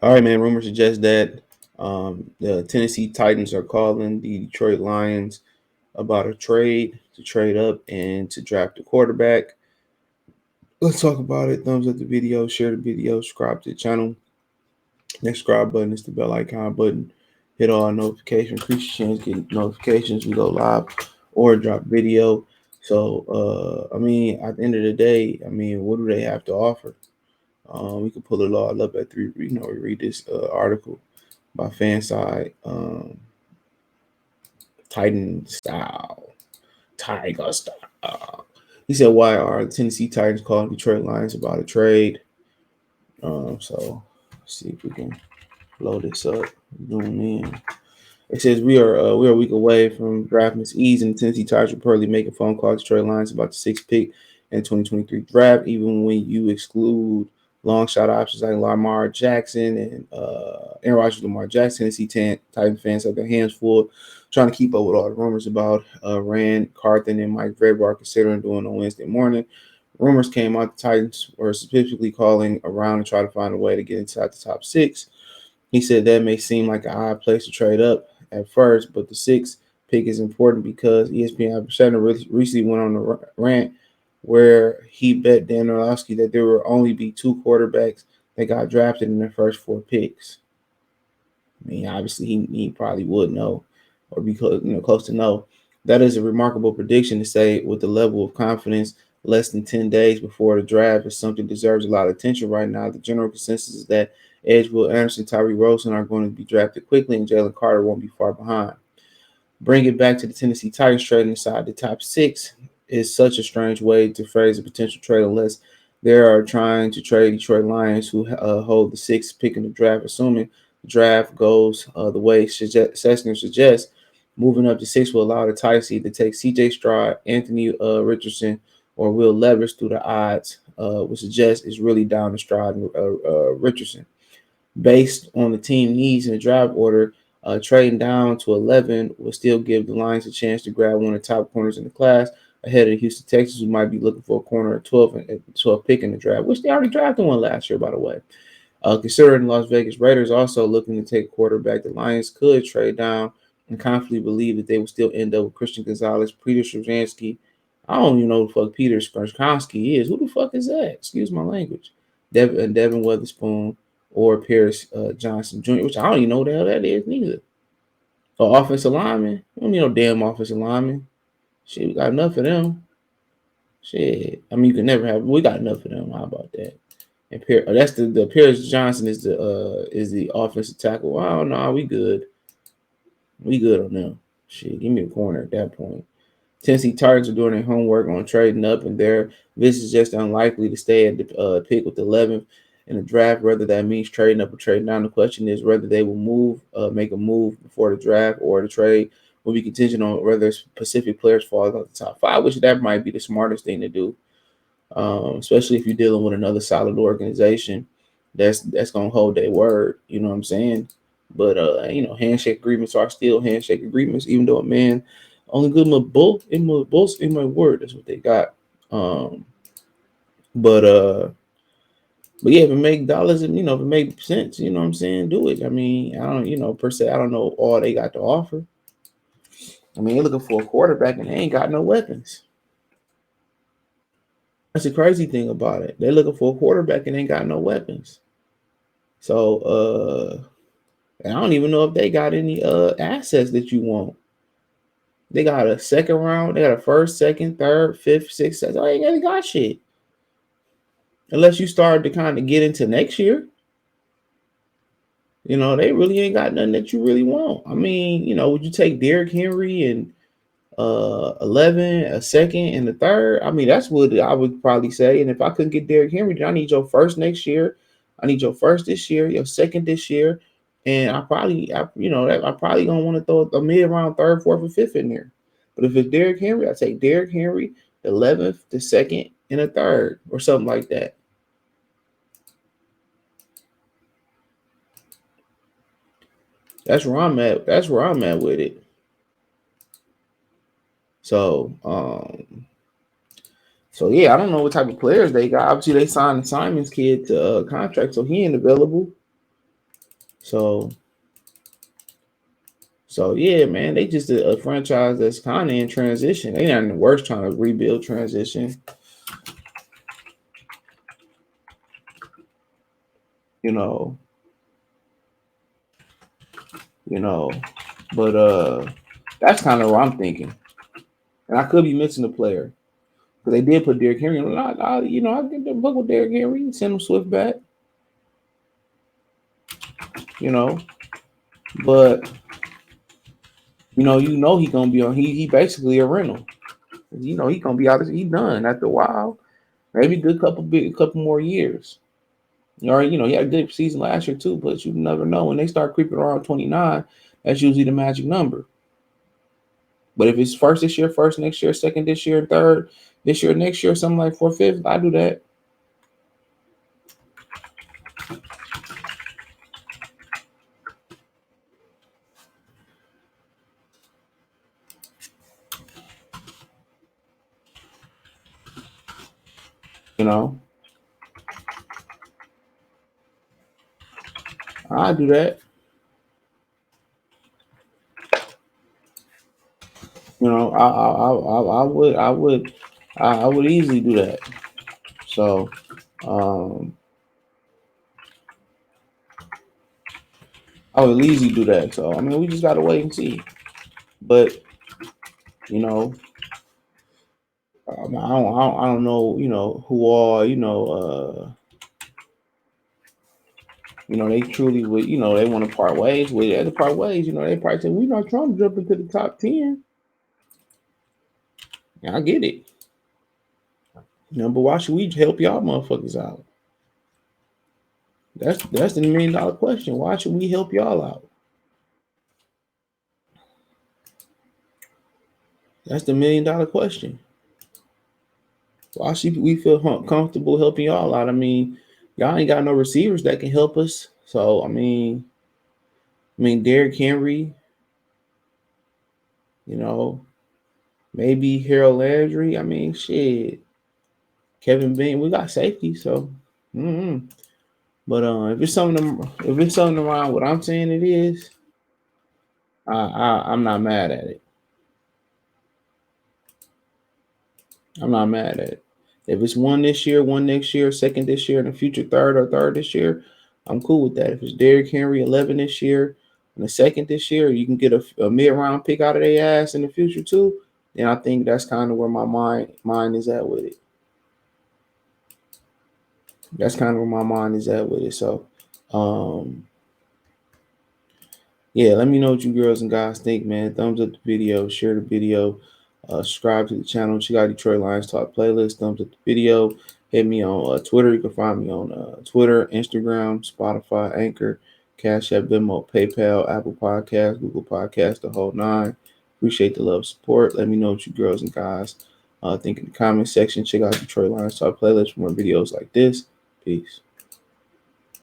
All right, man. Rumors suggest that the Tennessee Titans are calling the Detroit Lions about a trade to trade up and to draft a quarterback. Let's talk about it. Thumbs up the video, share the video, subscribe to the channel. Next subscribe button is the bell icon button. Hit all notifications. Increase your chance getting notifications. We go live or drop video. So, at the end of the day, what do they have to offer? We can pull it all up at three. We read this article by Fanside. Titan style, Tiger style. He said, "Why are the Tennessee Titans calling Detroit Lions about a trade?" So let's see if we can load this up. Zoom in. It says we are a week away from draft Miss Ease, and the Tennessee Titans reportedly making phone calls to Detroit Lions about the sixth pick in the 2023 draft. Even when you exclude long shot options like Lamar Jackson and Aaron Rodgers, Lamar Jackson, Tennessee Titan fans have their hands full trying to keep up with all the rumors about Rand Carthen and Mike Vrabel considering doing on Wednesday morning. Rumors came out the Titans were specifically calling around to try to find a way to get inside the top six. He said that may seem like an odd place to trade up at first, but the sixth pick is important because ESPN Shatner recently went on a rant where he bet Dan Orlovsky that there will only be two quarterbacks that got drafted in the first four picks. Obviously he probably would know or be close to know. That is a remarkable prediction to say with the level of confidence less than 10 days before the draft is something deserves a lot of attention right now. The general consensus is that Edge, Will Anderson, Tyree Rosen are going to be drafted quickly, and Jalen Carter won't be far behind. Bring it back to the Tennessee Titans trading inside the top six is such a strange way to phrase a potential trade unless they are trying to trade Detroit Lions who hold the sixth pick in the draft, assuming the draft goes the way Sessner suggests. Moving up to six will allow the Titans to take C.J. Stroud, Anthony Richardson, or Will Levis through the odds, which suggests is really down to Stroud and Richardson. Based on the team needs in the draft order, trading down to 11 will still give the Lions a chance to grab one of the top corners in the class ahead of the Houston Texans, who might be looking for a corner at 12 pick in the draft, which they already drafted one last year, by the way. Considering the Las Vegas Raiders also looking to take a quarterback, the Lions could trade down and confidently believe that they will still end up with Christian Gonzalez, Peter Straczynski. I don't even know who the fuck Peter Straczynski is. Who the fuck is that? Excuse my language. Devin Witherspoon or Paris Johnson Jr., which I don't even know what the hell that is neither. Or offensive lineman. We don't need no damn offensive lineman. Shit, we got enough of them. Shit. You can never have. We got enough of them. How about that? And that's the Paris Johnson is the offensive tackle. Oh no, we good. We good on them. Shit, give me a corner at that point. Tennessee Titans are doing their homework on trading up, and this is just unlikely to stay at the pick with the 11th in the draft. Whether that means trading up or trading down, the question is whether they will make a move before the draft, or the trade will be contingent on whether specific players fall out the top five, which that might be the smartest thing to do, especially if you're dealing with another solid organization that's gonna hold their word. You know what I'm saying? But handshake agreements are still handshake agreements, even though a man only good in my both in my word. That's what they got. Um, but uh, but yeah, if it make dollars and if it make sense, you know what I'm saying, do it. I don't per se. I don't know all they got to offer. They're looking for a quarterback and they ain't got no weapons. That's the crazy thing about it. They're looking for a quarterback and ain't got no weapons. So and I don't even know if they got any assets that you want. They got a second round, they got a first, second, third, fifth, sixth, seventh. Oh, they ain't got shit. Unless you start to kind of get into next year. They really ain't got nothing that you really want. Would you take Derrick Henry and 11, a second, and a third? That's what I would probably say. And if I couldn't get Derrick Henry, then I need your first next year. I need your first this year, your second this year, and I'm probably gonna want to throw a mid round third, fourth, or fifth in there. But if it's Derrick Henry, I take Derrick Henry, the 11th, the second, and a third, or something like that. That's where I'm at. That's where I'm at with it. So, yeah, I don't know what type of players they got. Obviously, they signed Simon's kid to a contract, so he ain't available. So yeah, man, they just a franchise that's kind of in transition. They not in the worst trying to rebuild transition. You know, you know, but that's kind of what I'm thinking. And I could be missing a player because they did put Derrick Henry. I get the book with Derrick Henry. Send him Swift back. You know, but he gonna be on. He basically a rental. He gonna be out. He done after a while. Maybe a couple more years. Or he had a good season last year too, but you never know. When they start creeping around 29, that's usually the magic number. But if it's first this year, first next year, second this year, third this year, next year, something like fourth, fifth, I do that. You know, I do that. I would easily do that. So, um, I would easily do that. So, I mean, we just gotta wait and see. But you know, I don't know. Who all they truly would. They want to part ways with it. To part ways. They probably say we're not trying to jump into the top 10. Yeah, I get it. But why should we help y'all motherfuckers out? That's the $1 million question. Why should we help y'all out? That's the $1 million question. Why should we feel comfortable helping y'all out? I mean, y'all ain't got no receivers that can help us. So Derrick Henry, maybe Harold Landry. I mean, shit, Kevin Bean. We got safety, so. Mm-hmm. But if it's something around what I'm saying it is, I'm not mad at it. I'm not mad at it. If it's one this year, one next year, second this year, in the future third or third this year, I'm cool with that. If it's Derrick Henry 11 this year and the second this year, you can get a mid round pick out of their ass in the future too. Then I think that's kind of where my mind is at with it. That's kind of where my mind is at with it. So, yeah, let me know what you girls and guys think, man. Thumbs up the video, share the video, subscribe to the channel. Check out Detroit Lions Talk playlist. Thumbs up the video. Hit me on Twitter. You can find me on Twitter, Instagram, Spotify, Anchor, Cash App, Venmo, PayPal, Apple Podcasts, Google Podcasts, the whole nine. Appreciate the love, support. Let me know what you girls and guys think in the comment section. Check out Detroit Lions Talk playlist for more videos like this. Peace.